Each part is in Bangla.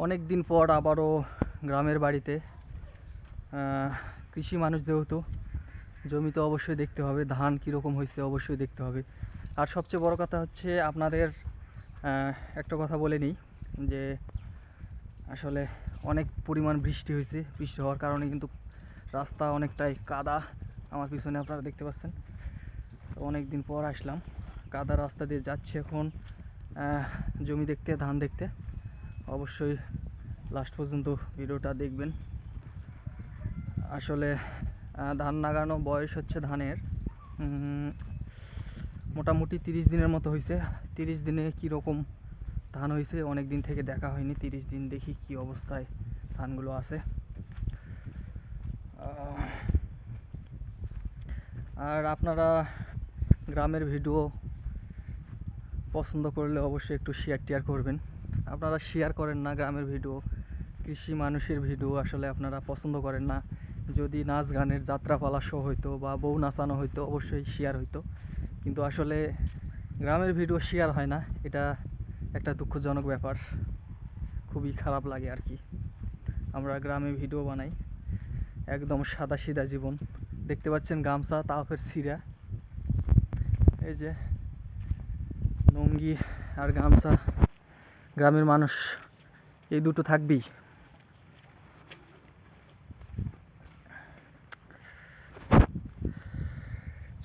অনেক দিন পর আবারও গ্রামের বাড়িতে। কৃষি মানুষ যেহেতু জমি তো অবশ্যই দেখতে হবে, ধান কীরকম হয়েছে অবশ্যই দেখতে হবে। আর সবচেয়ে বড় কথা হচ্ছে আপনাদের একটা কথা বলে নিই যে আসলে অনেক পরিমাণ বৃষ্টি হয়েছে। বৃষ্টি হওয়ার কারণে কিন্তু রাস্তা অনেকটাই কাদা। আমার পিছনে আপনারা দেখতে পাচ্ছেন। তো অনেক দিন পর আসলাম, কাদা রাস্তা দিয়ে যাচ্ছি এখন জমি দেখতে, ধান দেখতে। অবশ্যই লাস্ট পর্যন্ত ভিডিওটা দেখবেন। আসলে ধান লাগানো বয়স হচ্ছে ধানের মোটামুটি 30 দিনের মতো হয়েছে। 30 দিনে কীরকম ধান হয়েছে অনেক দিন থেকে দেখা হয়নি। 30 দিন দেখি কি অবস্থায় ধানগুলো আছে। আর আপনারা গ্রামের ভিডিও পছন্দ করলে অবশ্যই একটু শেয়ার করবেন। আপনারা শেয়ার করেন না গ্রামের ভিডিও, কৃষি মানুষের ভিডিও আসলে আপনারা পছন্দ করেন না। যদি নাচ গানের যাত্রাপালা শো হইতো বা বউ নাচানো হইতো অবশ্যই শেয়ার হইতো, কিন্তু আসলে গ্রামের ভিডিও শেয়ার হয় না। এটা একটা দুঃখজনক ব্যাপার, খুবই খারাপ লাগে আর কি। আমরা গ্রামে ভিডিও বানাই, একদম সাদা সিধা জীবন। দেখতে পাচ্ছেন গামছা তাও ফের ছিঁড়া। এই যে লুঙ্গি আর গামছা, গ্রামের মানুষ এই দুটো থাকবেই।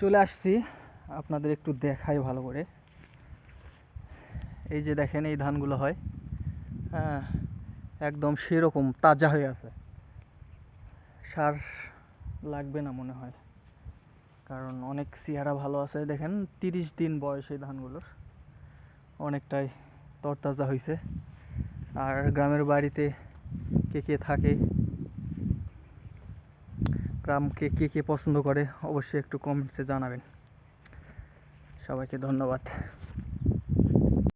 চলে আসছি, আপনাদের একটু দেখাই ভালো করে। এই যে দেখেন এই ধানগুলো হয়, হ্যাঁ একদম সেরকম তাজা হয়ে আছে। সার লাগবে না মনে হয়, কারণ অনেক চেহারা ভালো আছে। দেখেন 30 দিন বয়স এই ধানগুলোর, অনেকটাই তরতাজা হয়েছে। আর গ্রামের বাড়িতে কে কে থাকে, গ্রামকে কে কে পছন্দ করে অবশ্যই একটু কমেন্টসে জানাবেন। সবাইকে ধন্যবাদ।